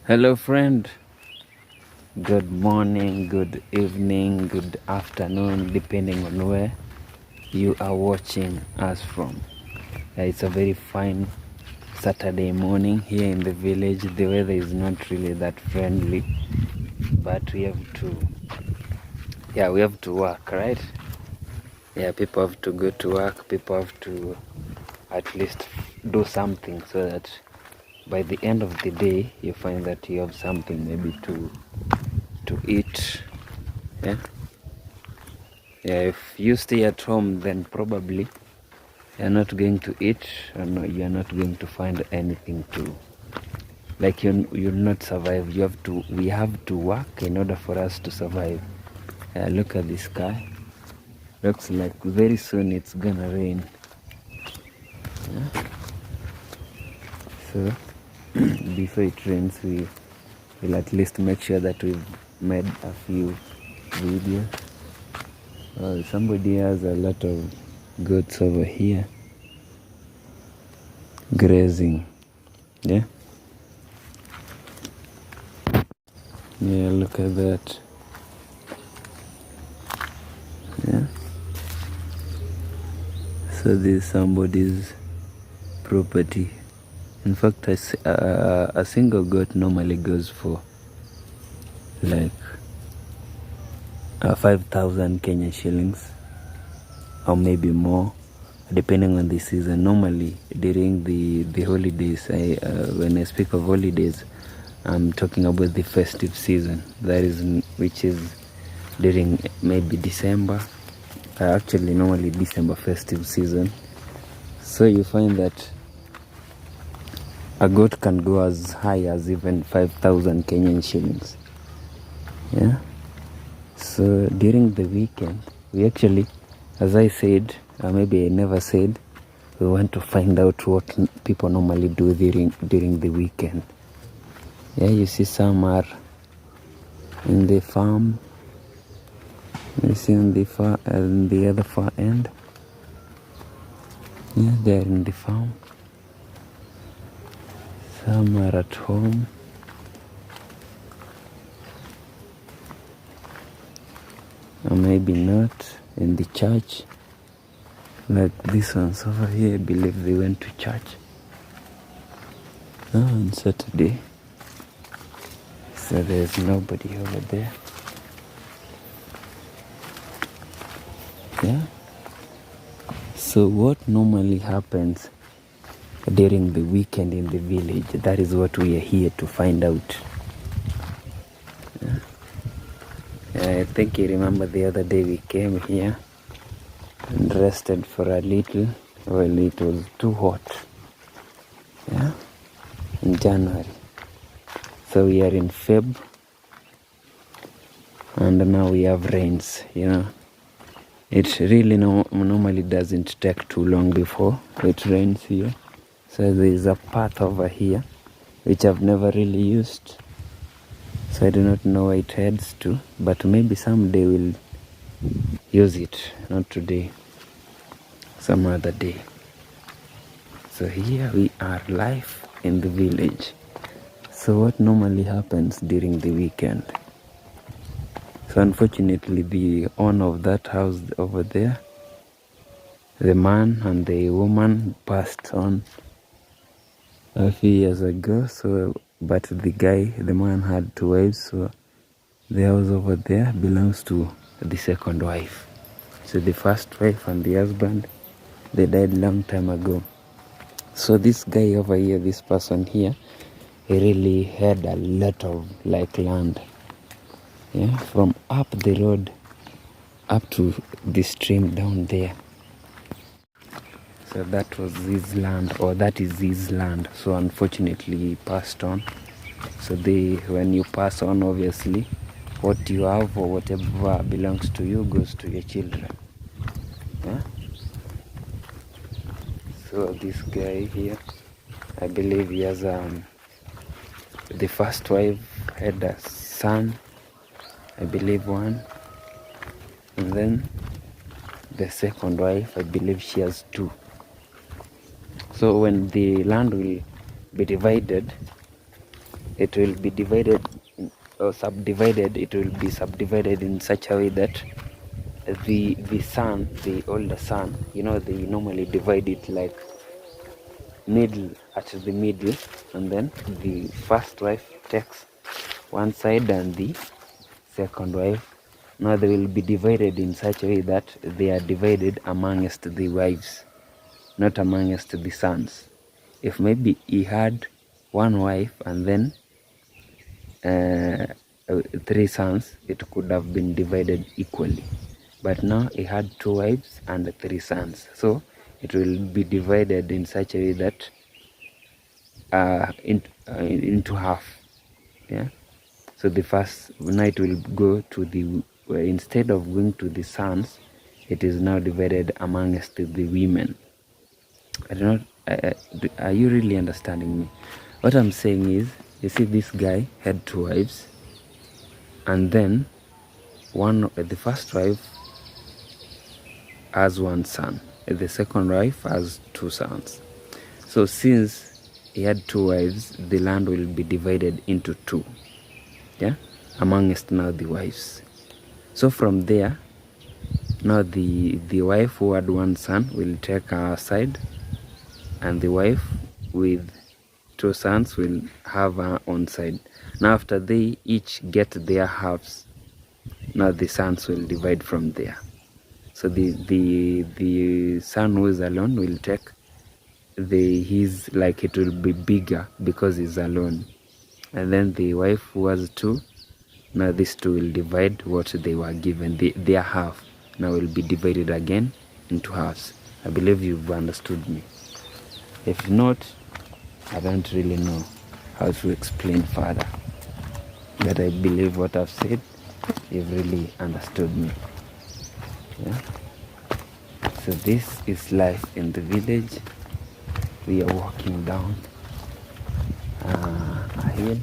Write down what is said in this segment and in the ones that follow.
Hello, friend. Good morning, good evening, good afternoon, depending on where you are watching us from. It's a very fine Saturday morning here in the village. The weather is not really that friendly, but we have to work, right? Yeah, people have to go to work. People have to at least do something so that by the end of the day you find that you have something maybe to eat. Yeah, if you stay at home, then probably you're not going to eat, or no, you're not going to find anything to, like you'll not survive. We have to work in order for us to survive. Look at the sky. Looks like very soon it's gonna rain. Yeah? So before it rains, we will at least make sure that we've made a few videos. Somebody has a lot of goats over here grazing. Yeah, look at that. Yeah, so this is somebody's property. In fact, a single goat normally goes for like 5,000 Kenyan shillings, or maybe more, depending on the season. Normally during the holidays, when I speak of holidays, I'm talking about the festive season, which is during maybe December. Actually normally December festive season. So you find that a goat can go as high as even 5,000 Kenyan shillings. Yeah. So during the weekend, we actually, as I said, or maybe I never said, we want to find out what people normally do during the weekend. Yeah, you see some are in the farm. You see on the other far end. Yeah, they're in the farm. Some are at home. Or maybe not, in the church. Like this one's over here, I believe they went to church. On Saturday. So there's nobody over there. Yeah. So what normally happens during the weekend in the village, that is what we are here to find out. I think you remember the other day we came here and rested for a little. Well, it was too hot. Yeah, in January. So we are in Feb, and now we have rains. It really normally doesn't take too long before it rains here. So there is a path over here which I've never really used, so I do not know where it heads to, but maybe someday we'll use it. Not today, some other day. So here we are live in the village. So what normally happens during the weekend? So unfortunately, the owner of that house over there, the man and the woman, passed on a few years ago. But the man had 2 wives, so the house over there belongs to the second wife. So the first wife and the husband, they died long time ago. So this guy over here, this person here, he really had a lot of land. Yeah, from up the road up to the stream down there. So that was his land, or that is his land. So unfortunately he passed on. So when you pass on, obviously what you have or whatever belongs to you goes to your children. Yeah. So this guy here, I believe he has the first wife had a son, I believe one, and then the second wife, I believe she has 2. So when the land will be divided, it will be divided or subdivided. It will be subdivided in such a way that the son, the older son, they normally divide it like middle, at the middle, and then the first wife takes one side and the second wife. Now they will be divided in such a way that they are divided amongst the wives, not amongst the sons. If maybe he had one wife and then 3 sons, it could have been divided equally. But now he had 2 wives and 3 sons, so it will be divided in such a way that into half. Yeah. So the first night will go to the instead of going to the sons, it is now divided amongst the women. I don't know. Are you really understanding me? What I'm saying is, you see, this guy had 2 wives, and then the first wife has 1 son, the second wife has 2 sons. So since he had 2 wives, the land will be divided into 2, yeah, amongst now the wives. So from there, now the wife who had 1 son will take her side, and the wife with 2 sons will have her own side. Now after they each get their halves, now the sons will divide from there. So the son who is alone will take his, like, it will be bigger because he's alone. And then the wife who has 2, now these 2 will divide what they were given. Their half now will be divided again into halves. I believe you've understood me. If not, I don't really know how to explain further. But I believe what I've said, you've really understood me. Yeah. So this is life in the village. We are walking down a hill.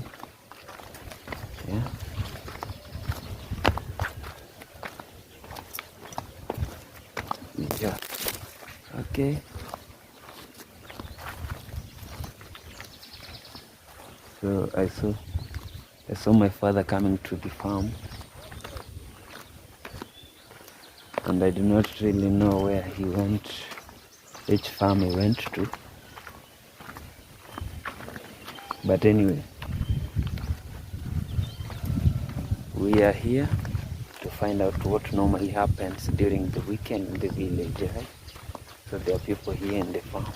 Yeah. Yeah. Okay. So I saw my father coming to the farm, and I do not really know where he went, which farm he went to. But anyway, we are here to find out what normally happens during the weekend in the village, right? So there are people here in the farm.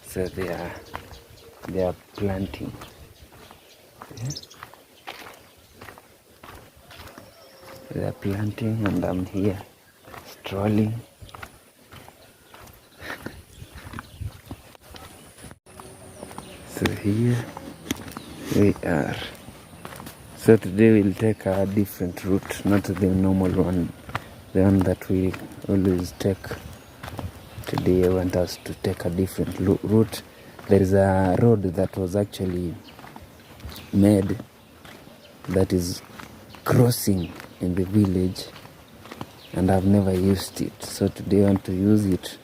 So they are planting. Yeah? They are planting, and I'm here strolling. So here we are. So today we'll take a different route, not the normal one, the one that we always take. Today I want us to take a different route. There is a road that was actually made that is crossing in the village, and I've never used it. So today I want to use it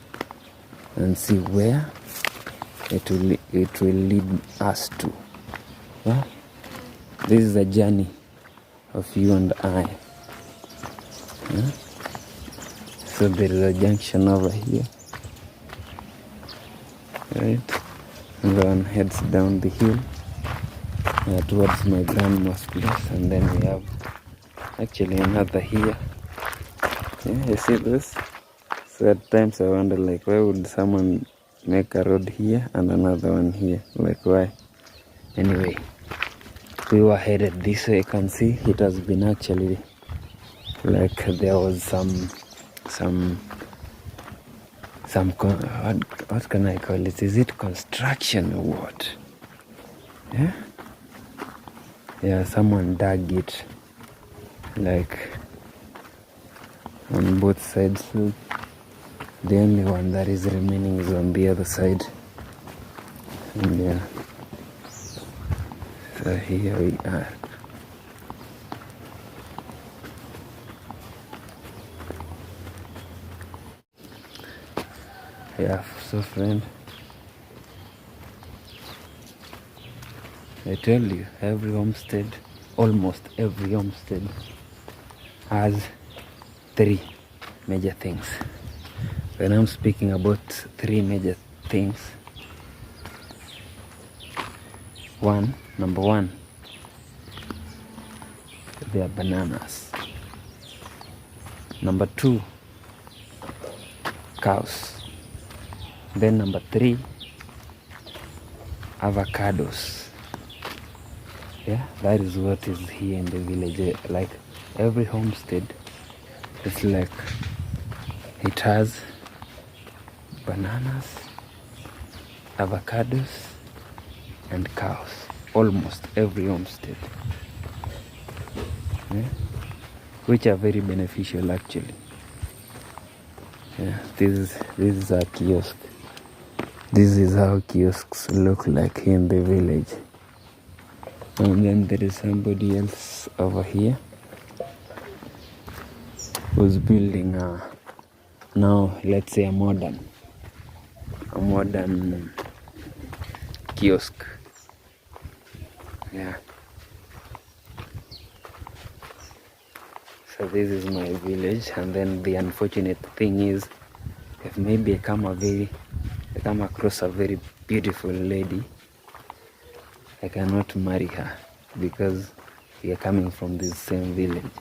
and see where it will lead us to. Yeah? This is a journey of you and I. Yeah? So there is a junction over here. Right, and one heads down the hill towards my grandma's place, and then we have actually another here. Yeah, you see this? So at times I wonder, like, why would someone make a road here and another one here? Like, why? Anyway, we were headed this way. You can see it has been actually, like, there was some what can I call it? Is it construction or what? Yeah? Yeah, someone dug it, like, on both sides. So the only one that is remaining is on the other side. And yeah. So here we are. Yeah, so friend, I tell you, every homestead, almost every homestead has three major things. When I'm speaking about three major things, number one, they are bananas. Number two, cows. Then number three, avocados. Yeah, that is what is here in the village. Like every homestead, it's like it has bananas, avocados, and cows. Almost every homestead, yeah? Which are very beneficial actually. Yeah, this is our kiosk. This is how kiosks look like in the village. And then there is somebody else over here who's building now, let's say a modern kiosk. Yeah. So this is my village, and then the unfortunate thing is, if maybe I come across a very beautiful lady, I cannot marry her because we are coming from this same village.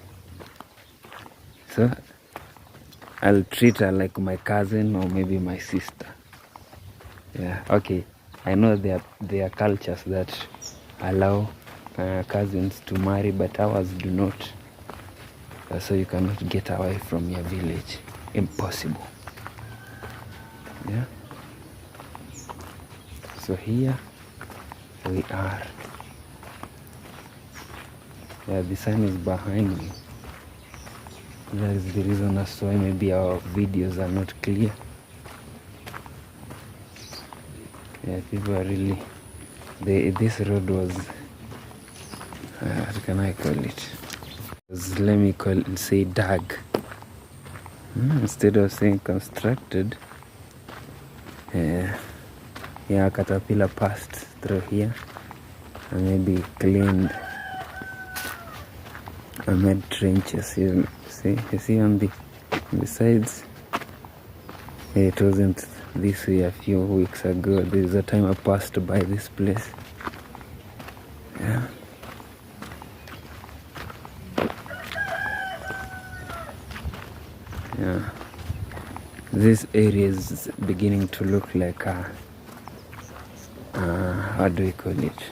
So I'll treat her like my cousin or maybe my sister. Yeah, okay. I know there are cultures that allow cousins to marry, but ours do not. So you cannot get away from your village. Impossible. Yeah. So here we are. Yeah, the sun is behind me. That is the reason as to why maybe our videos are not clear. Yeah, people are really. This road was. What can I call it? Let me say dug. Instead of saying constructed. Yeah, caterpillar passed through here and maybe cleaned and made trenches. You see on the sides. It wasn't this way a few weeks ago. There is a time I passed by this place. Yeah. Yeah. This area is beginning to look like how do we call it?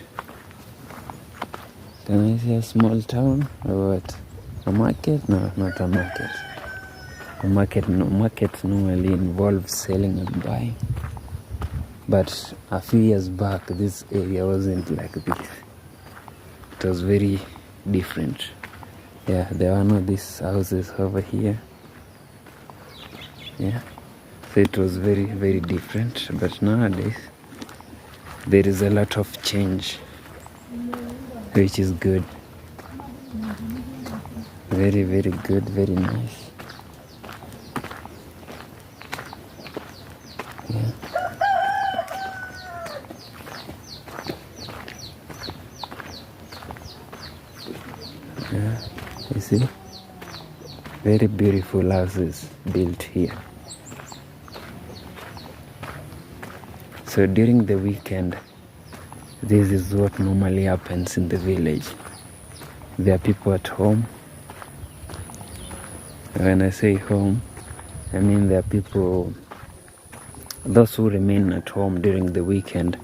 Can I say a small town or what? A market? No, not a market. A market normally involves selling and buying. But a few years back, this area wasn't like this. It was very different. Yeah, there were no these houses over here. Yeah, so it was very, very different. But nowadays, there is a lot of change, which is good. Very, very good, very nice. Yeah. Yeah, you see? Very beautiful houses built here. So during the weekend, this is what normally happens in the village. There are people at home. When I say home, I mean there are people, those who remain at home during the weekend.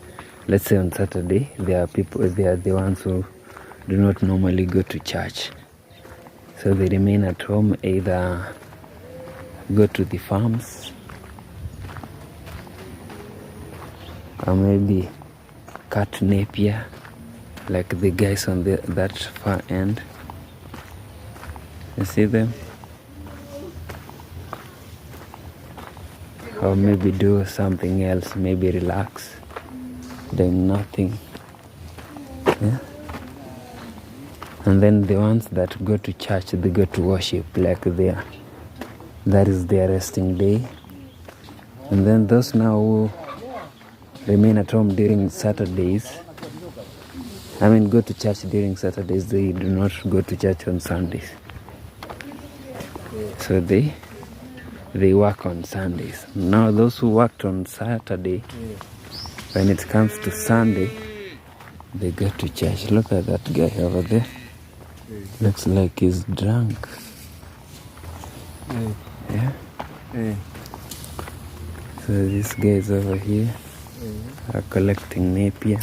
Let's say on Saturday, there are the ones who do not normally go to church. So they remain at home, either go to the farms or maybe cut napier, like the guys on that far end. You see them? Or maybe do something else, maybe relax, doing nothing. Yeah? And then the ones that go to church, they go to worship, like that is their resting day. And then those now who remain at home during Saturdays, go to church during Saturdays, they do not go to church on Sundays. So they work on Sundays. Now those who worked on Saturday, when it comes to Sunday, they go to church. Look at that guy over there. Looks like he's drunk. Yeah. So these guys over here are collecting napier.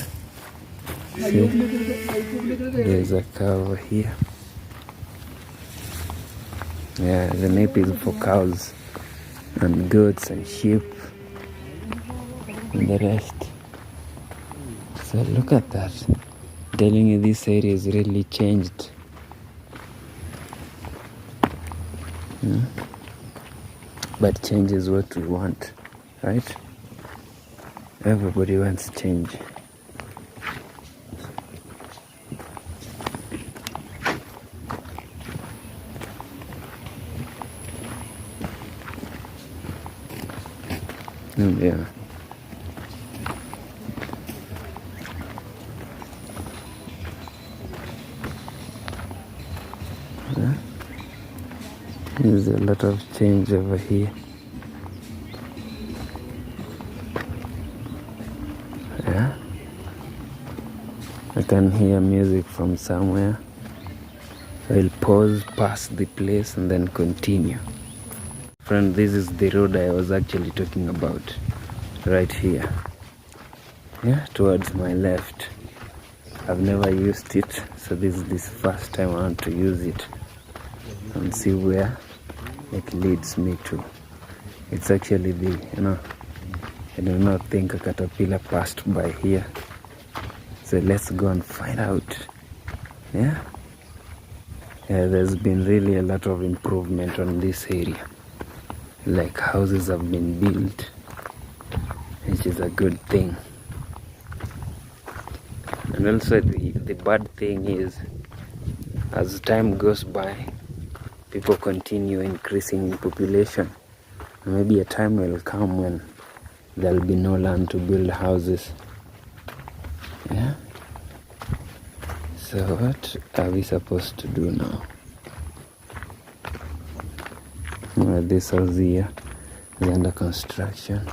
See, there's a cow over here. Yeah, the napier is for cows and goats and sheep and the rest. So look at that. I'm telling you, this area is really changed. But change is what we want, right? Everybody wants change. Yeah. There's a lot of change over here. Yeah. I can hear music from somewhere. I'll pause, pass the place, and then continue. Friend, this is the road I was actually talking about. Right here. Yeah, towards my left. I've never used it, so this is the first time I want to use it and see where it leads me to. It's actually I do not think a caterpillar passed by here. So let's go and find out. Yeah, there's been really a lot of improvement on this area. Like houses have been built, which is a good thing. And also the bad thing is, as time goes by, people continue increasing in population. And maybe a time will come when there'll be no land to build houses. Yeah? So what are we supposed to do now? Well, this house here is under construction.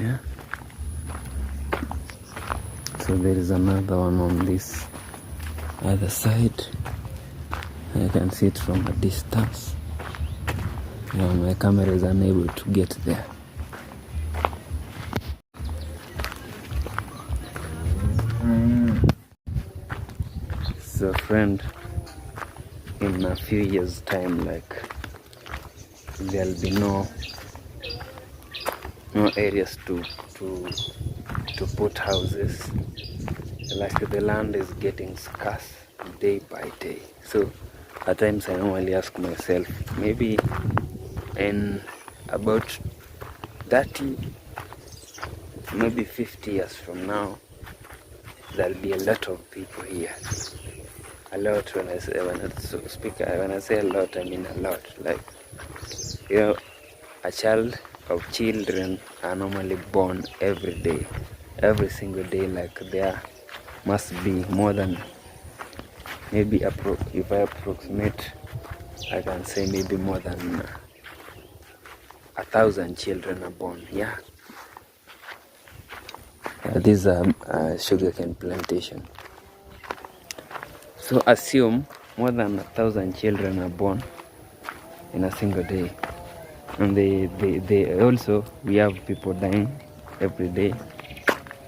Yeah? So there is another one on this other side. I can see it from a distance. My camera is unable to get there. So friend, in a few years time, there'll be no areas to put houses. Like the land is getting scarce day by day. So at times I normally ask myself, maybe in about 30, maybe 50 years from now, there'll be a lot of people here. A lot, when I say a lot, I mean a lot. A child of children are normally born every day, every single day. There must be more than, maybe if I approximate, I can say maybe more than 1,000 children are born. Yeah. This is a sugarcane plantation. So assume more than 1,000 children are born in a single day. And they also, we have people dying every day.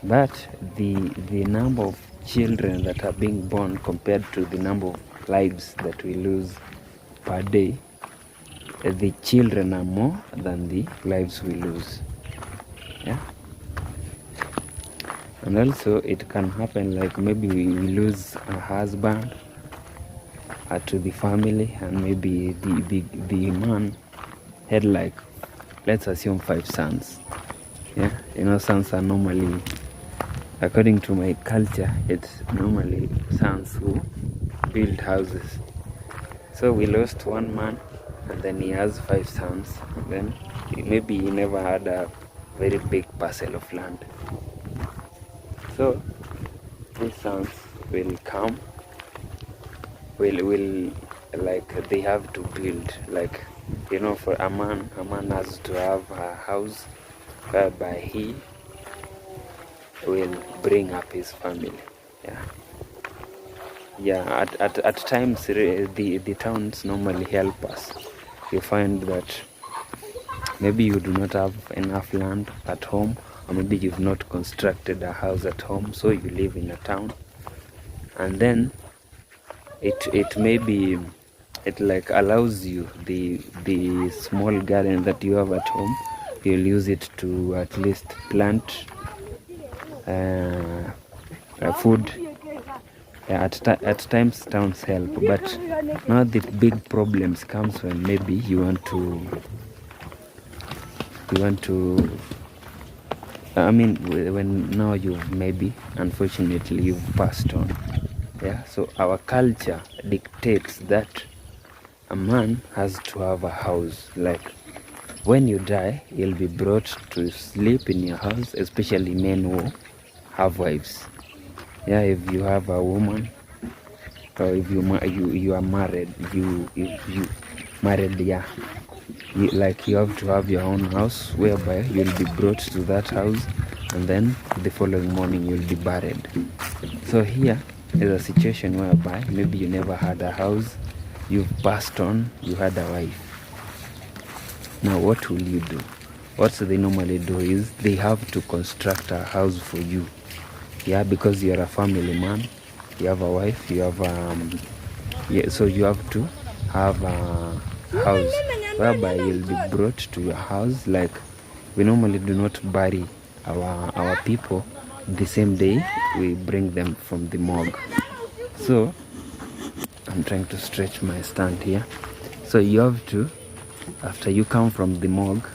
But the number of children that are being born compared to the number of lives that we lose per day, the children are more than the lives we lose. Yeah. And also it can happen maybe we lose a husband to the family, and maybe the man had let's assume 5 sons. Yeah, sons are normally according to my culture, it's normally sons who build houses. So we lost one man, and then he has 5 sons. Then maybe he never had a very big parcel of land. So these sons will come, will like they have to build, like, you know, for a man has to have a house whereby he will bring up his family. At times the towns normally help us. You find that maybe you do not have enough land at home, or maybe you've not constructed a house at home, so you live in a town, and then it maybe it like allows you the small garden that you have at home, you'll use it to at least plant food. At times towns help, but now the big problems comes when maybe you want to I mean, when now you've maybe unfortunately you've passed on. So our culture dictates that a man has to have a house. Like when you die, you'll be brought to sleep in your house, especially men who have wives. If you have a woman, or if you are married, if you married, you have to have your own house whereby you'll be brought to that house, and then the following morning you'll be buried. So here is a situation whereby maybe you never had a house, you've passed on, you had a wife. Now what will you do? What they normally do is they have to construct a house for you. Because you're a family man, you have a wife, you have so you have to have a house whereby you'll be brought to your house. Like we normally do not bury our people the same day we bring them from the morgue. So I'm trying to stretch my stand here. So you have to, after you come from the morgue,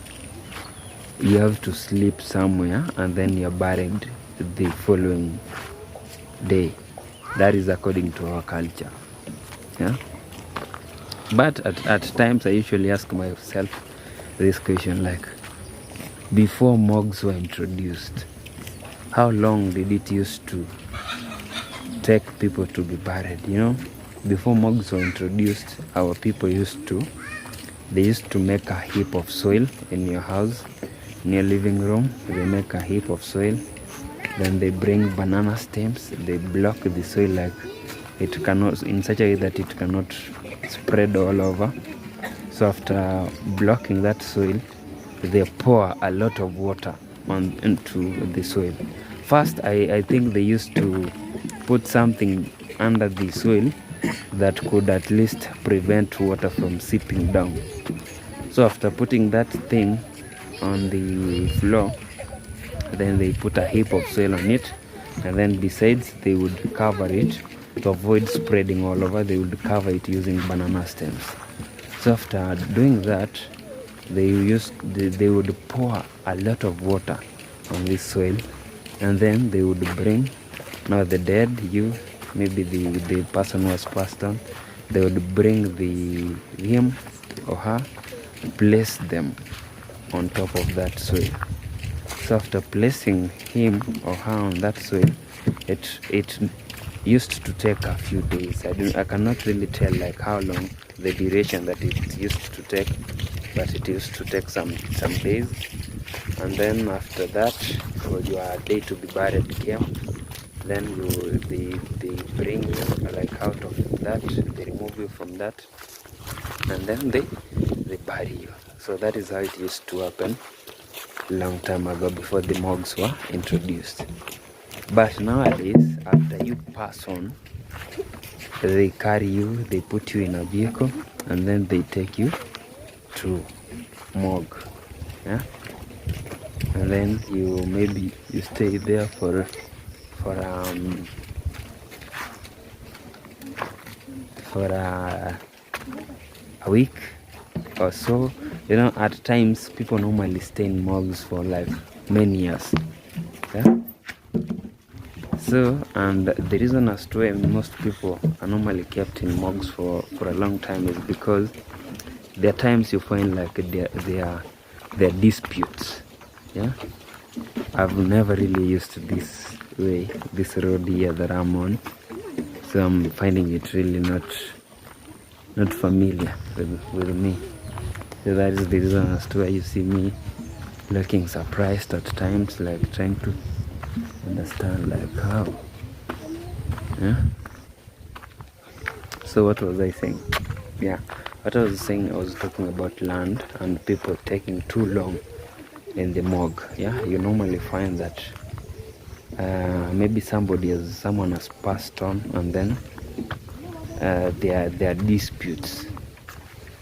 you have to sleep somewhere, and then you're buried the following day. That is according to our culture. But at times I usually ask myself this question, like, before morgues were introduced, how long did it used to take people to be buried? Before morgues were introduced, our people used to make a heap of soil in your house, in your living room. They make a heap of soil, then they bring banana stems, they block the soil like it cannot, in such a way that it cannot spread all over. So after blocking that soil, they pour a lot of water into the soil. First, I think they used to put something under the soil that could at least prevent water from seeping down. So after putting that thing on the floor, then they put a heap of soil on it, and then besides they would cover it to avoid spreading all over. They would cover it using banana stems. So after doing that, they would pour a lot of water on this soil, and then they would bring now the dead, maybe the person who has passed on, they would bring him or her, place them on top of that soil. So after placing him or her on that soil, it used to take a few days. I cannot really tell like how long the duration that it used to take, but it used to take some days. And then after that, for your day to be buried came, then they bring you like out of that, they remove you from that, and then they bury you. So that is how it used to happen long time ago, before the morgues were introduced. But nowadays, after you pass on, they carry you, they put you in a vehicle, and then they take you to morgue. And then you stay there for a week or so. At times people normally stay in morgues for like many years. So, and the reason as to why most people are normally kept in morgues for a long time is because there are times you find like there are disputes. Yeah, I've never really used this way, this road here that I'm on, so I'm finding it really not familiar with me. So that is the reason as to why you see me looking surprised at times, like trying to understand like how. Yeah. So what was I saying? Yeah, what I was saying, I was talking about land and people taking too long in the morgue. Yeah, you normally find that maybe someone has passed on, and then there are disputes,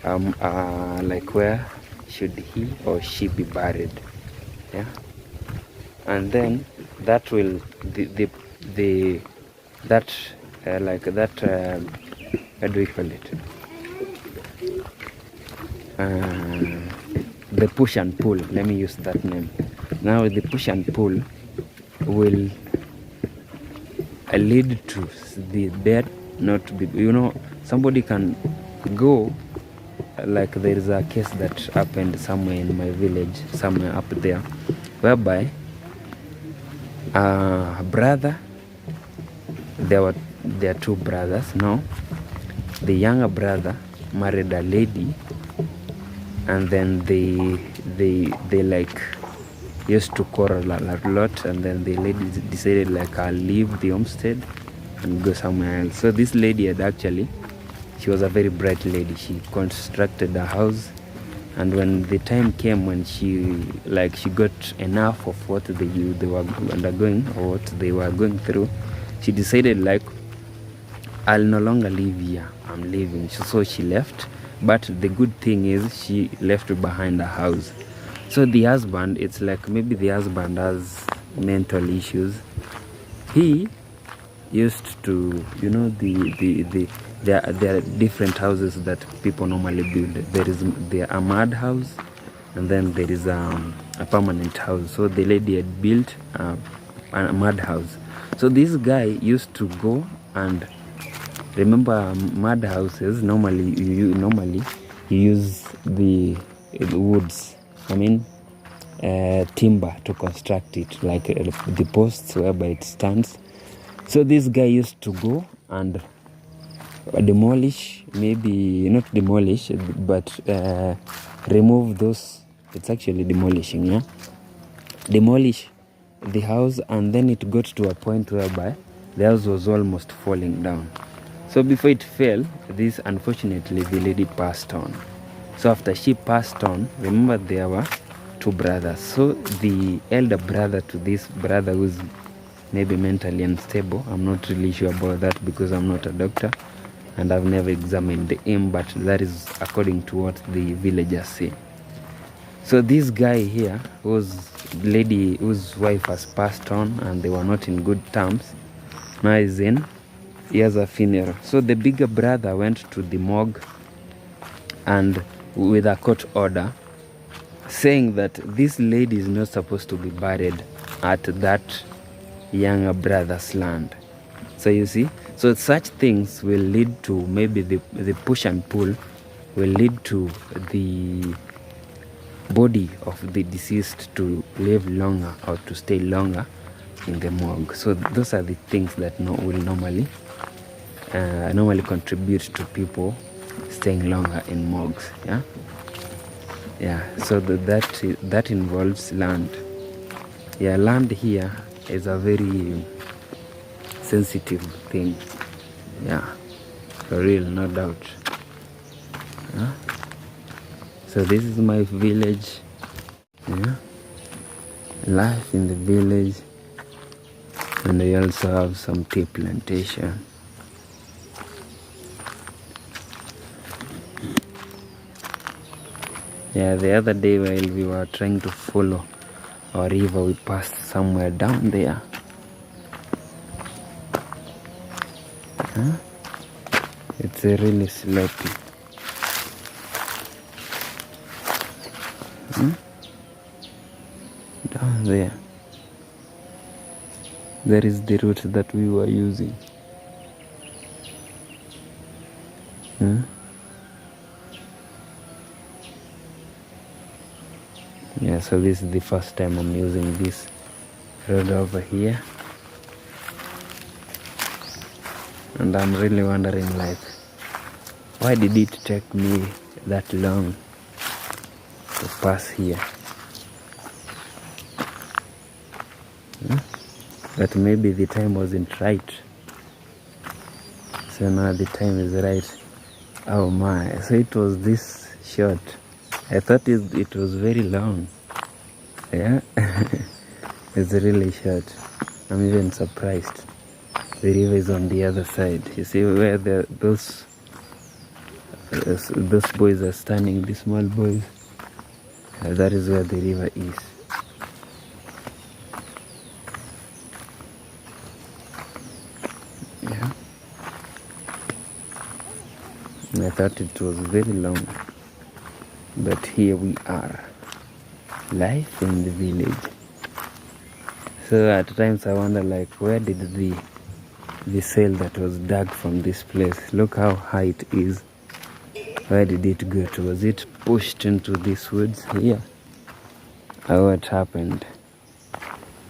like where should he or she be buried. Yeah, and then that will the that like that how do we call it, the push and pull, let me use that name. Now the push and pull will lead to the dead not to be, somebody can go, like there is a case that happened somewhere in my village, somewhere up there, whereby a brother, there are two brothers. Now the younger brother married a lady, and then they like used to quarrel a lot, and then the lady decided like, I'll leave the homestead and go somewhere else. So this lady she was a very bright lady. She constructed a house, and when the time came when she got enough of what they were undergoing or what they were going through, she decided like, I'll no longer live here, I'm leaving. So she left, but the good thing is she left behind a house. So the husband, it's like maybe the husband has mental issues. He used to, there are different houses that people normally build. There is a mud house, and then there is a permanent house. So the lady had built a mud house. So this guy used to go, and remember mud houses, normally you use the woods, timber to construct it, like the posts whereby it stands. So this guy used to go and demolish, maybe not demolish, but remove those. It's actually demolishing, yeah, demolish the house, and then it got to a point whereby the house was almost falling down. So before it fell, unfortunately the lady passed on. So after she passed on, remember there were two brothers. So the elder brother to this brother, who's maybe mentally unstable, I'm not really sure about that because I'm not a doctor and I've never examined him, but that is according to what the villagers say. So this guy here, whose wife has passed on and they were not in good terms, now he has a funeral. So the bigger brother went to the morgue and with a court order saying that this lady is not supposed to be buried at that younger brother's land. So you see, so such things will lead to maybe the push and pull will lead to the body of the deceased to live longer or to stay longer in the morgue. So those are the things that will normally contribute to people staying longer in morgues. So that involves land. Land here is a very sensitive thing, for real, no doubt. So this is my village, life in the village, and I also have some tea plantation. The other day while we were trying to follow our river, we passed somewhere down there. It's really sloppy. Down there. That is the route that we were using. Yeah, so this is the first time I'm using this road over here. And I'm really wondering, like, why did it take me that long to pass here? But maybe the time wasn't right. So now the time is right. Oh my, so it was this short. I thought it was very long. Yeah, it's really short. I'm even surprised. The river is on the other side. You see where those boys are standing, the small boys. That is where the river is. Yeah. I thought it was very long, but here we are. Life in the village. So at times I wonder, like, where did the sail that was dug from this place, look how high it is, where did it go to? Was it pushed into these woods here? Or what happened?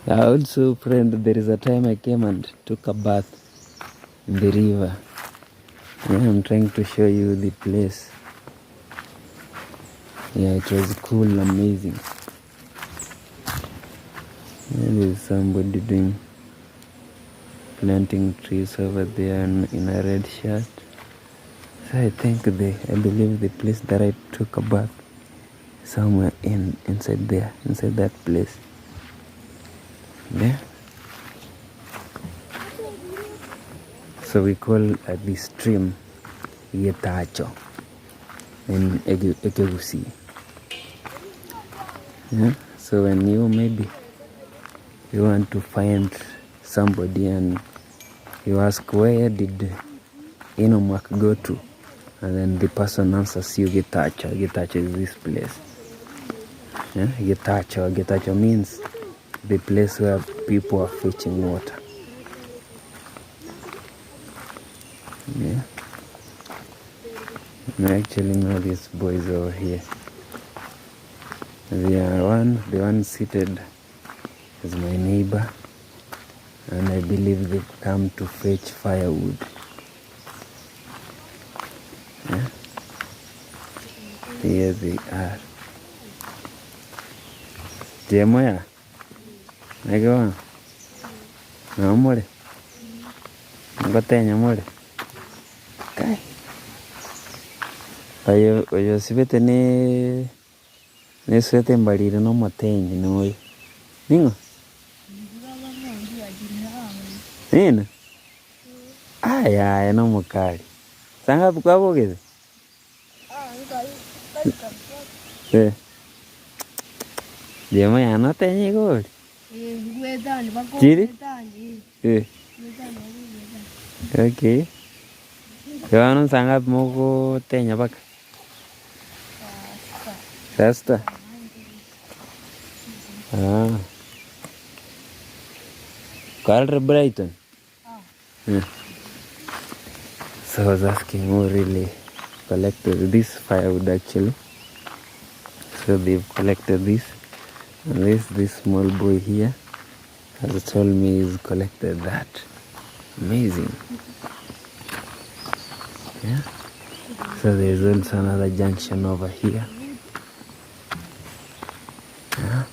I also, friend, there is a time I came and took a bath in the river. Yeah, I'm trying to show you the place. Yeah, it was cool, amazing. There is somebody planting trees over there in a red shirt. So I believe the place that I took a bath somewhere inside that place. Yeah. So we call this stream Yetacho in Egegusi. Yeah. So when you want to find somebody and you ask, where did Enomark go to? And then the person answers you Getacho. Getacho is this place. Yeah? Getacho means the place where people are fetching water. Yeah. I actually know these boys over here. The one seated is my neighbor, and I believe they've come to fetch firewood. Yeah? Here they are. Jemoya, nagawa, namore, ngotenya more. Kai. Oyo sibete ne swete mbalire no motenyi noyo. Ningo? Nina? Aya, no mukali. Sanga kwabogeze? Eh. Demo ya no tenyi goli. Chiri? Eh. Okay. Yo no sanga moko tenya baka. Rasta. Ah. Carl Brighton. Yeah. So I was asking who really collected this firewood actually. So they've collected this. And this small boy here has told me he's collected that. Amazing. Yeah. So there's also another junction over here. Yeah.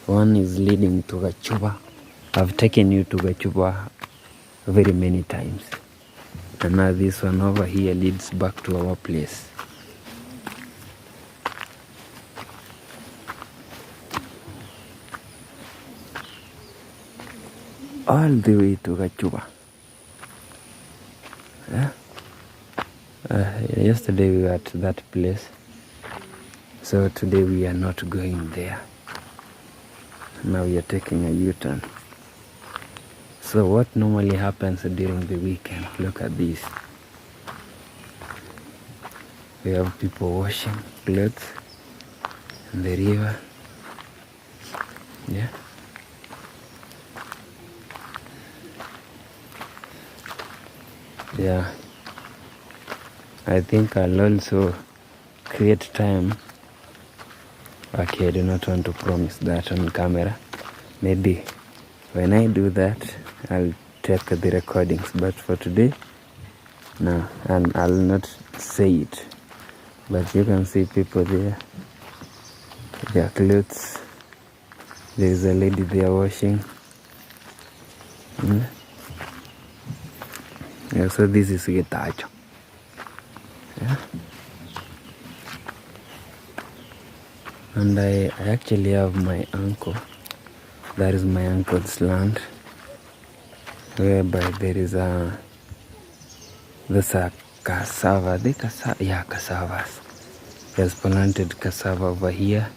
One is leading to Gachuba. I've taken you to Gachuba very many times. And now this one over here leads back to our place. All the way to Gachuba. Yeah. Yesterday we were at that place. So today we are not going there. Now we are taking a U-turn. So what normally happens during the weekend? Look at this. We have people washing clothes in the river. Yeah. Yeah. I think I'll also create time. Okay, I do not want to promise that on camera. Maybe when I do that, I'll take the recordings. But for today, no, and I'll not say it. But you can see people there, their clothes. There is a lady there washing. Yeah, so this is Getacho. Yeah. And I actually have my uncle. That is my uncle's land, whereby there's a cassava. Cassavas. He has planted cassava over here.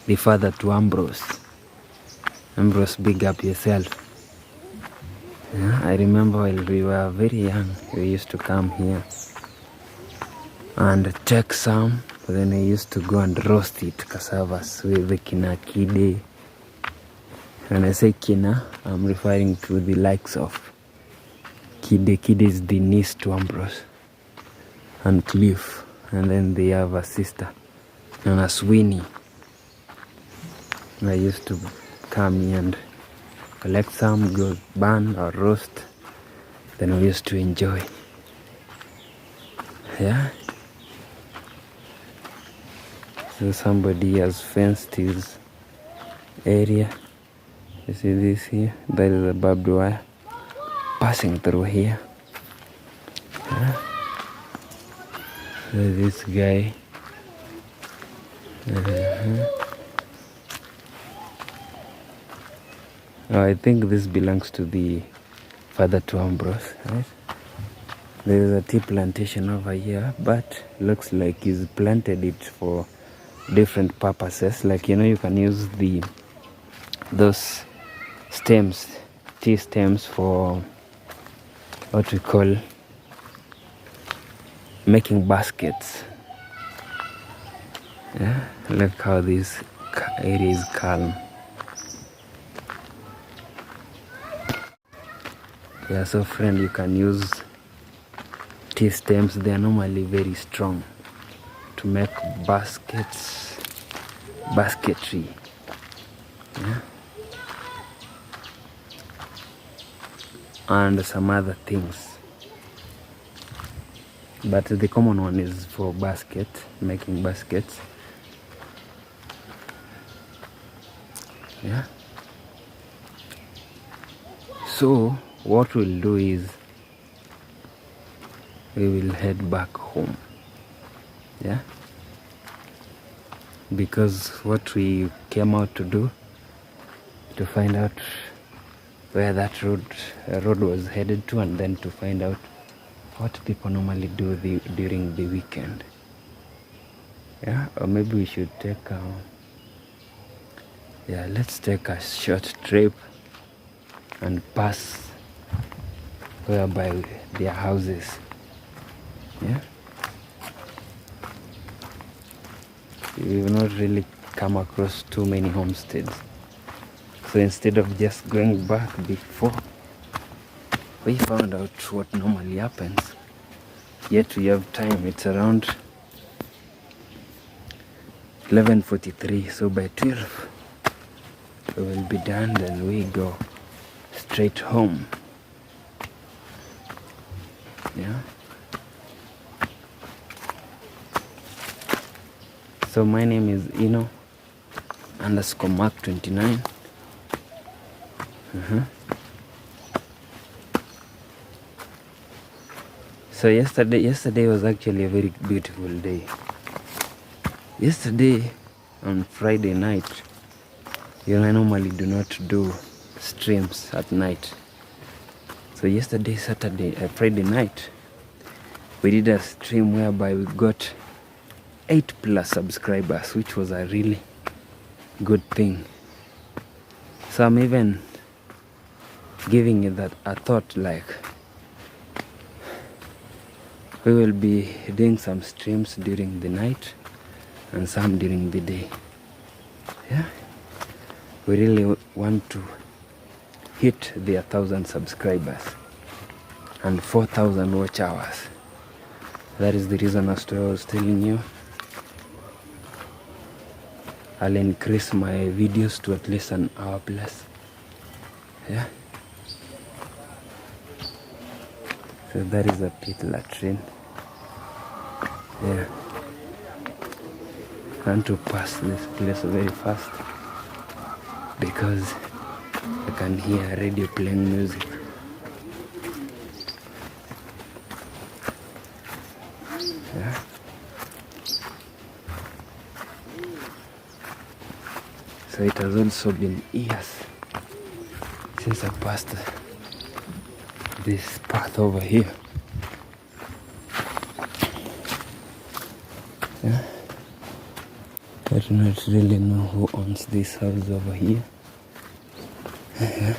The father to Ambrose. Ambrose, big up yourself. Yeah, I remember while we were very young, we used to come here and take some. Then I used to go and roast it, cassavas, with the kide. When I say kina, I'm referring to the likes of Kide. Kide is the niece to Ambrose and Cliff. And then they have a sister known as Winnie. I used to come here and collect some, go burn or roast. Then we used to enjoy. Yeah. So somebody has fenced his area. You see this here? That is a barbed wire passing through here. Yeah. So this guy. Oh, I think this belongs to the father to Ambrose, right? There is a tea plantation over here, but looks like he's planted it for different purposes. Like, you can use those stems, tea stems, for what we call making baskets. Yeah, look how this area is calm. Yeah, so friend, you can use tea stems. They are normally very strong to make basketry. Yeah. And some other things. But the common one is for making baskets. Yeah. So what we'll do is we will head back home. Yeah. Because what we came out to do, to find out where that road was headed to, and then to find out what people normally do during the weekend. Yeah, or maybe we should let's take a short trip and pass whereby their houses. Yeah. We've not really come across too many homesteads. So instead of just going back before, we found out what normally happens. Yet we have time. It's around 11:43. So by 12, we will be done. Then we go straight home. Yeah. So my name is Ino_Mark29. So yesterday was actually a very beautiful day. Yesterday on Friday night, I normally do not do streams at night. So yesterday, Friday night, we did a stream whereby we got 8+ subscribers, which was a really good thing. So I'm even giving it a thought, like we will be doing some streams during the night and some during the day. Yeah. we really want to hit the 1,000 subscribers and 4,000 watch hours. That is the reason as to I was telling you I'll increase my videos to at least an hour plus. Yeah. So that is a pit latrine. Yeah. I want to pass this place very fast because I can hear radio playing music. Yeah. So it has also been years since I passed this path over here. Yeah. I do not really know who owns this house over here. Yeah.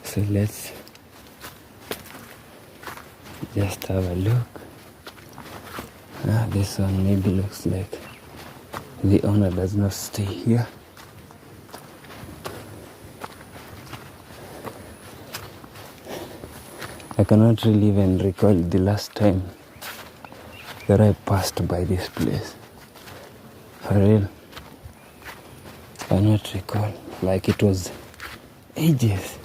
So let's just have a look. This one maybe looks like the owner does not stay here. I cannot really even recall the last time that I passed by this place. For real. I cannot recall. Like it was ages.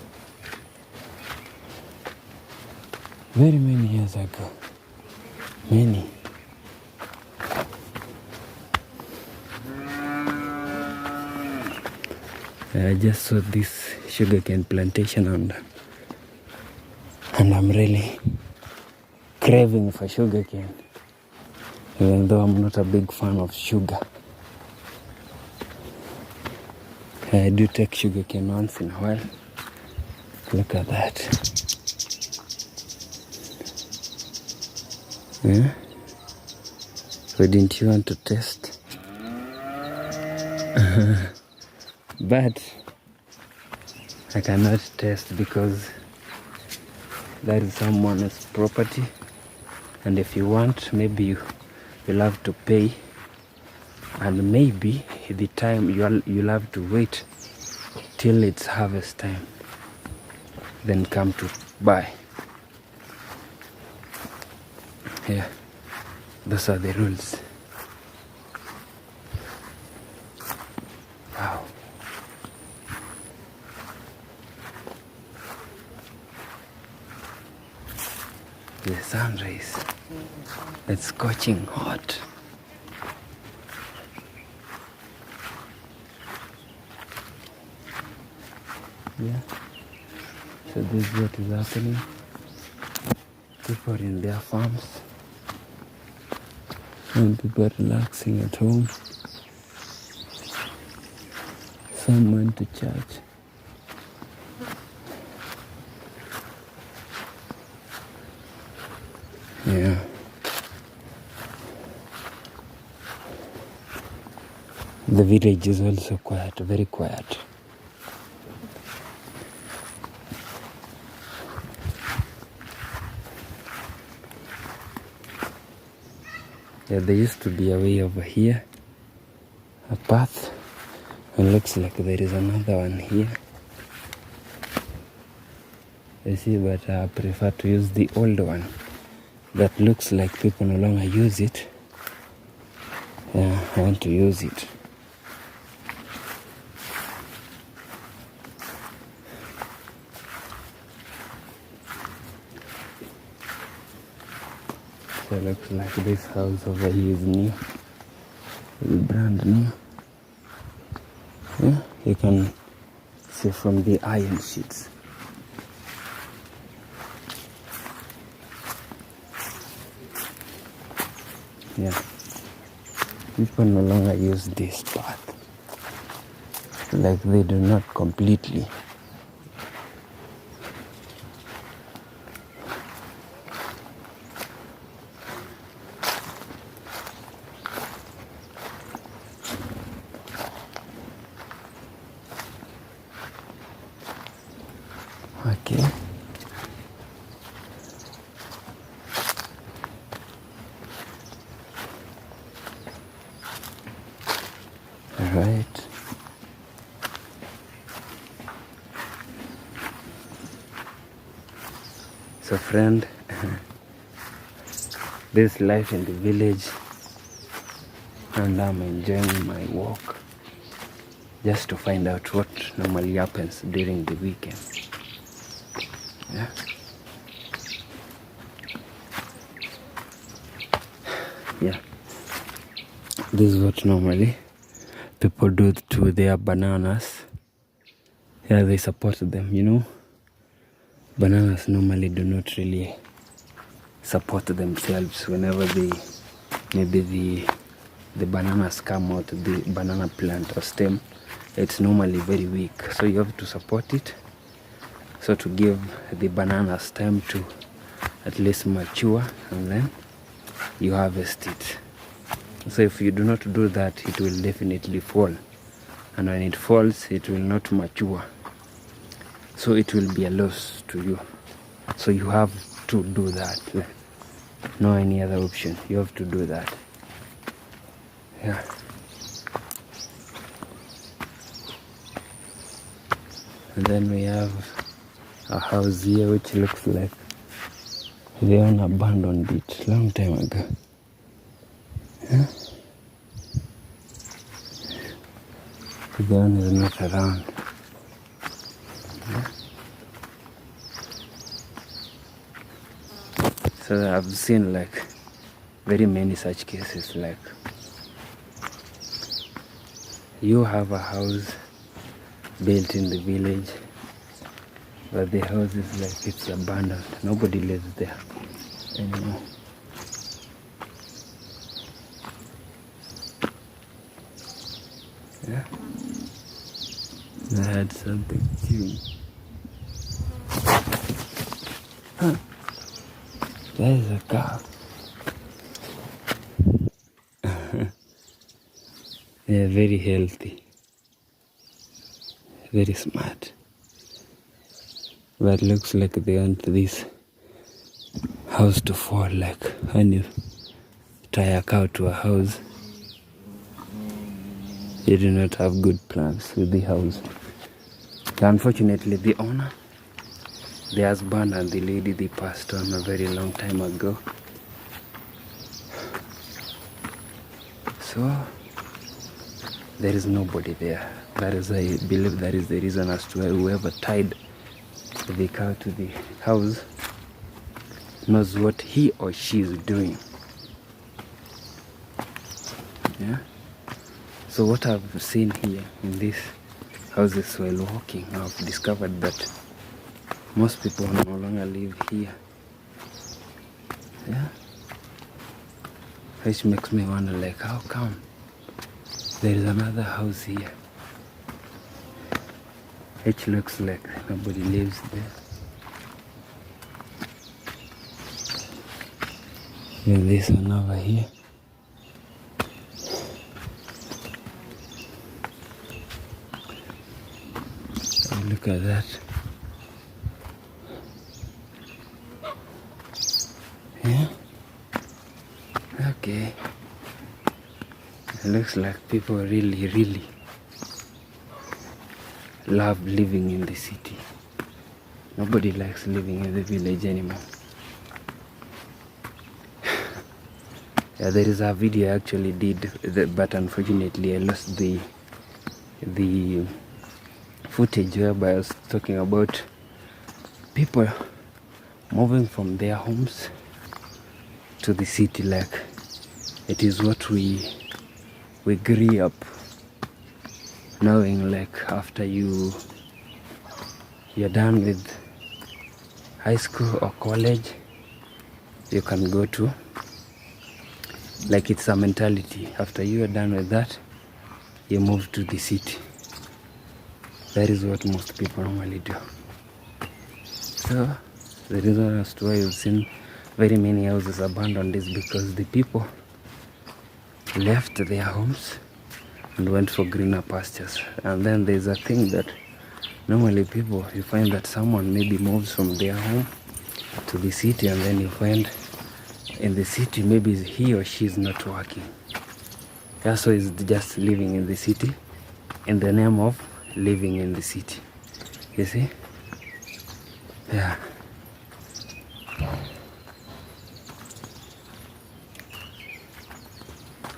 Very many years ago. Many. I just saw this sugarcane plantation and I'm really craving for sugarcane, even though I'm not a big fan of sugar. I do take sugarcane once in a while. Look at that. Yeah? So didn't you want to test? But I cannot test because that is someone's property, and if you want, maybe you'll have to pay, and maybe the time you'll have to wait till it's harvest time, then come to buy. Yeah, those are the rules. Wow. The sun rays, it's scorching hot. Yeah, so this is what is happening. People are in their farms and people are relaxing at home. Some went to church. Yeah. The village is also quiet, very quiet. Yeah, there used to be a way over here, a path, and looks like there is another one here. You see, but I prefer to use the old one. That looks like people no longer use it. Yeah, I want to use it. So it looks like this house over here is new. It's brand new. Yeah, you can see from the iron sheets. Yeah, people no longer use this path. Like they do not completely. Okay. So friend, this life in the village, and I'm enjoying my walk just to find out what normally happens during the weekend. Yeah. Yeah. This is what normally people do to their bananas. Yeah, they support them, you know. Bananas normally do not really support themselves whenever maybe the bananas come out, the banana plant or stem. It's normally very weak, so you have to support it, so to give the bananas time to at least mature, and then you harvest it. So if you do not do that, it will definitely fall, and when it falls, it will not mature, so it will be a loss to you. So you have to do that. No any other option. You have to do that. Yeah. And then we have a house here which looks like they own abandoned it long time ago. Yeah? The owner is not around. Yeah? So I've seen like very many such cases, like you have a house built in the village, but the house is like it's abandoned. Nobody lives there anymore. Yeah. I had something too. Huh. There is a cow. They are very healthy, very smart. But looks like they want this house to fall. Like when you tie a cow to a house, you do not have good plans with the house. So unfortunately, the owner, the husband and the lady, they passed on a very long time ago. So there is nobody there. That is, I believe, that is the reason as to whoever tied the cow to the house knows what he or she is doing. Yeah. So what I've seen here in these houses while walking, I've discovered that most people no longer live here. Yeah. Which makes me wonder, like, how come there is another house here which looks like nobody lives there? And this one over here. Oh, look at that. Yeah. Okay. It looks like people really love living in the city. Nobody likes living in the village anymore. Yeah, there is a video I actually did, but unfortunately I lost the footage whereby I was talking about people moving from their homes to the city. Like, it is what we grew up knowing. Like, after you're done with high school or college, you can go to, like, it's a mentality. After you are done with that, you move to the city. That is what most people normally do. So the reason as to why you've seen very many houses abandoned is because the people left their homes and went for greener pastures. And then there's a thing that normally people, you find that someone maybe moves from their home to the city, and then you find in the city maybe he or she is not working. Yeah, so he's just living in the city in the name of living in the city. You see? Yeah.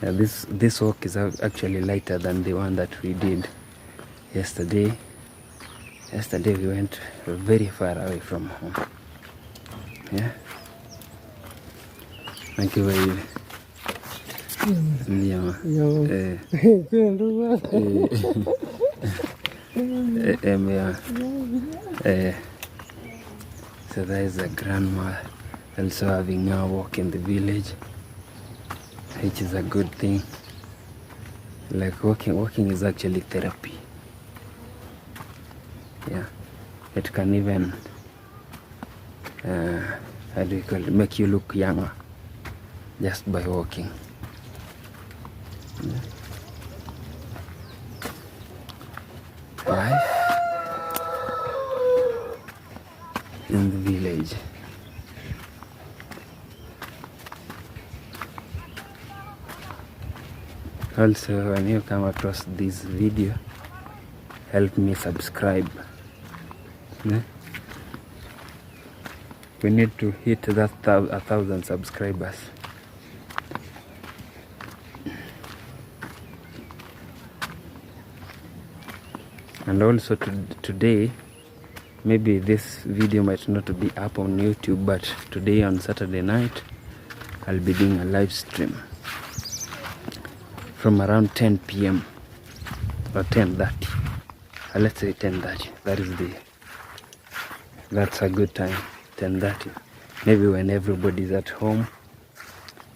Yeah, this walk is actually lighter than the one that we did yesterday. Yesterday we went very far away from home. Yeah. Thank you very much. So there is a grandma also having a walk in the village, which is a good thing. Like walking is actually therapy. Yeah, it can even how do you call it, make you look younger just by walking. Yeah. Life in the village. Also, when you come across this video, help me subscribe. Yeah? We need to hit that 1,000 subscribers. And also today, maybe this video might not be up on YouTube, but today on Saturday night, I'll be doing a live stream from around 10 p.m. or 10:30. Let's say 10:30. That's a good time. 10:30. Maybe when everybody's at home.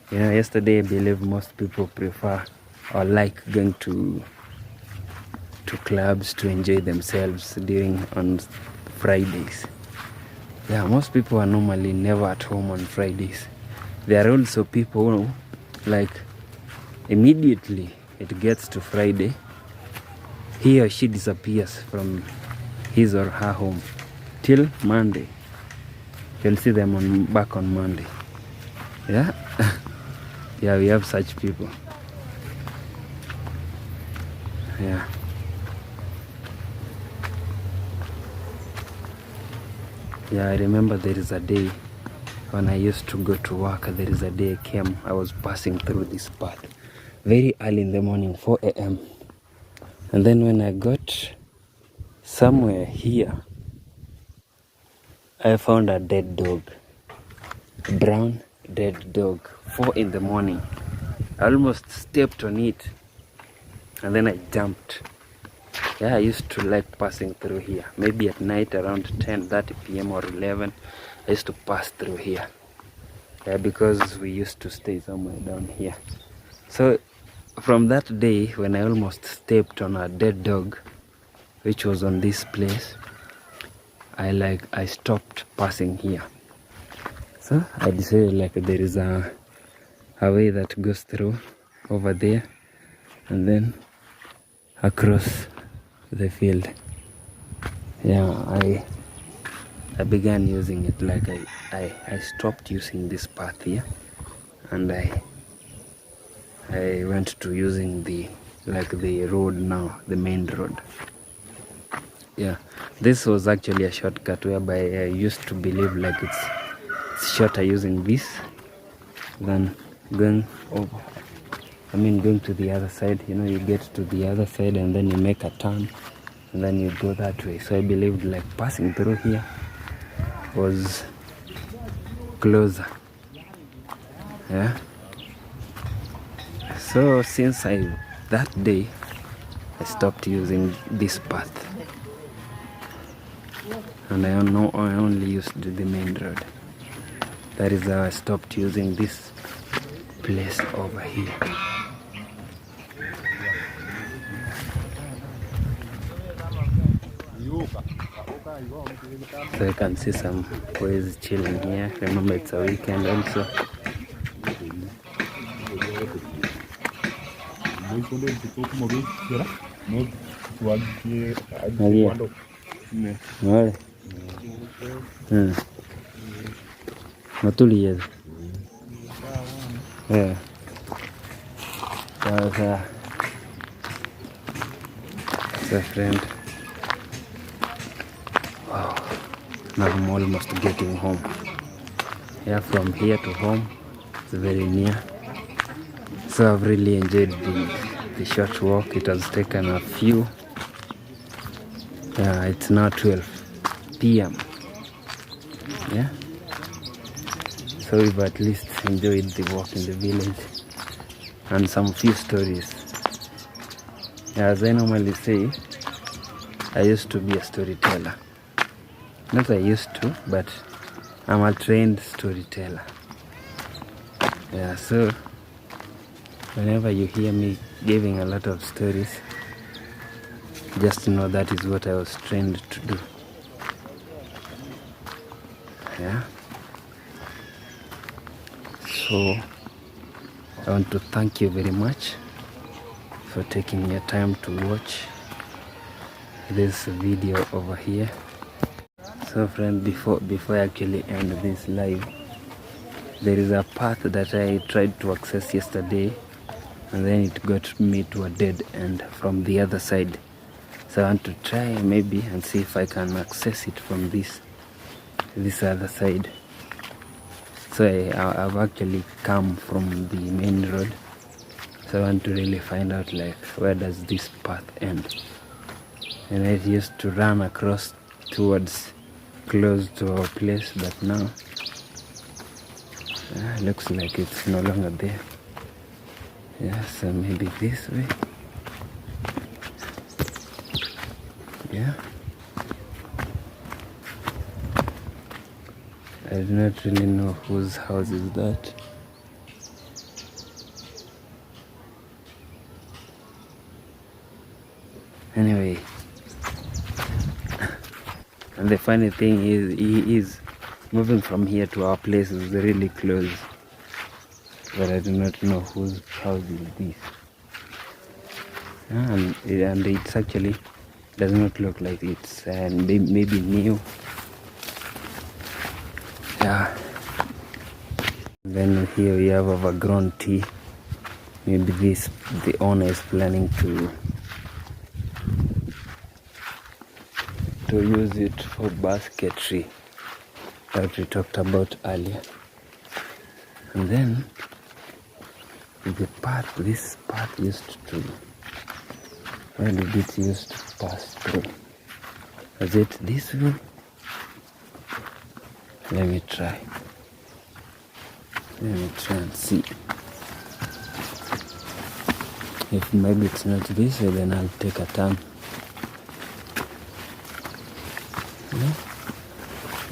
You know, yesterday I believe most people prefer or like going to clubs to enjoy themselves on Fridays. Yeah, most people are normally never at home on Fridays. There are also people who, like, immediately it gets to Friday, he or she disappears from his or her home till Monday. You'll see them back on Monday. Yeah. Yeah, we have such people. Yeah. Yeah, I remember there is a day when I used to go to work. There is a day I was passing through this path very early in the morning, 4 a.m. And then when I got somewhere here, I found a dead dog. A brown dead dog, 4 in the morning. I almost stepped on it and then I jumped. Yeah, I used to like passing through here. Maybe at night around 10:30 p.m. or 11, I used to pass through here. Yeah, because we used to stay somewhere down here. So from that day when I almost stepped on a dead dog, which was on this place, I stopped passing here. So I decided like there is a way that goes through over there and then across the field. Yeah, I began using it. Like I stopped using this path here and I went to using the road now, the main road. Yeah, this was actually a shortcut whereby I used to believe like it's shorter using this than going over. I mean going to the other side. You know, you get to the other side and then you make a turn and then you go that way. So I believed like passing through here was closer. Yeah. So since that day I stopped using this path and I only used the main road. That is how I stopped using this place over here. So you can see some boys chilling here. Remember, it's a weekend also. Matulia. Yeah. It's a friend. Wow. Now I'm almost getting home. Yeah, from here to home, it's very near. So I've really enjoyed the short walk. It has taken a few. It's now 12 p.m. Yeah. So we've at least enjoyed the walk in the village and some few stories. As I normally say, I used to be a storyteller. Not I used to, but I'm a trained storyteller. Yeah, so whenever you hear me giving a lot of stories, just know that is what I was trained to do. Yeah. So I want to thank you very much for taking your time to watch this video over here. So friend, before I actually end this live, there is a path that I tried to access yesterday, and then it got me to a dead end from the other side. So I want to try maybe and see if I can access it from this other side. So I've actually come from the main road. So I want to really find out, like, where does this path end? And I used to run across towards close to our place, but now looks like it's no longer there. Yeah, so maybe this way. Yeah. I do not really know whose house is that. Anyway, and the funny thing is, he is moving from here to our place is really close, but I do not know whose house is this. And it's actually does not look like it's maybe new. Yeah. Then here we have overgrown tea. Maybe the owner is planning to use it for basketry that we talked about earlier. And then this path used to, where did it used to pass through? Was it this way? Let me try and see. If maybe it's not this way, then I'll take a turn.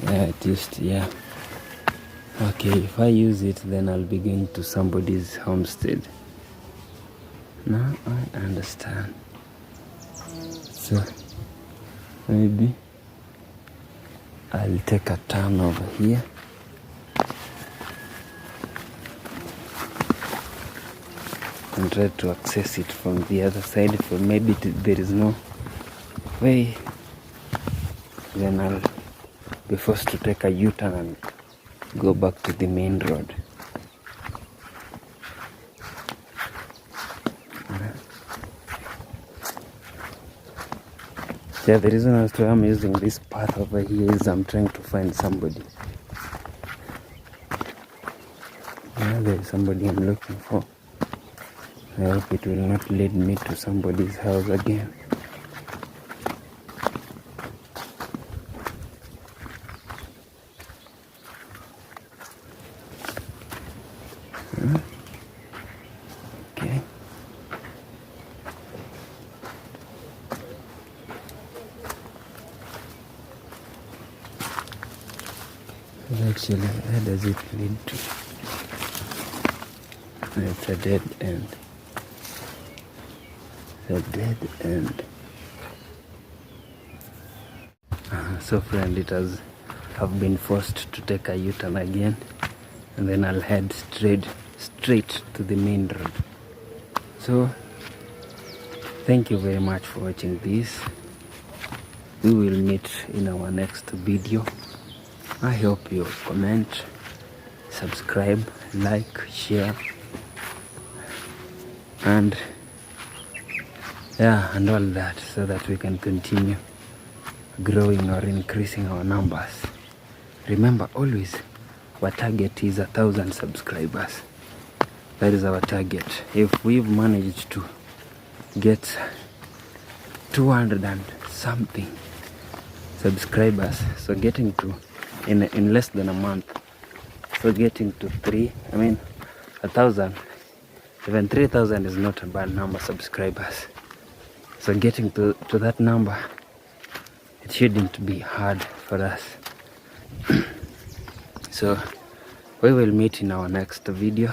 Yeah, it used to, yeah. Okay, if I use it, then I'll be going to somebody's homestead. Now I understand. So maybe I'll take a turn over here. And try to access it from the other side. For maybe there is no way, then I'll be forced to take a U-turn and go back to the main road. Yeah, the reason as to why I'm using this path over here is I'm trying to find somebody. Yeah, there is somebody I'm looking for. I hope it will not lead me to somebody's house again. Okay. Actually, where does it lead to? It's a dead end. A dead end. So friend, I've been forced to take a U-turn again, and then I'll head straight to the main road. So thank you very much for watching this. We will meet in our next video. I hope you comment, subscribe, like, share, and all that, so that we can continue growing or increasing our numbers. Remember always, our target is 1,000 subscribers. That is our target. If we've managed to get 200 and something subscribers, so getting to in less than a month, so getting to 1,000, even 3,000 is not a bad number subscribers. So getting to that number, it shouldn't be hard for us. So we will meet in our next video.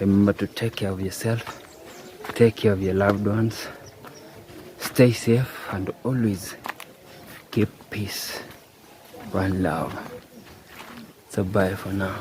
Remember to take care of yourself, take care of your loved ones, stay safe, and always keep peace. One love. So bye for now.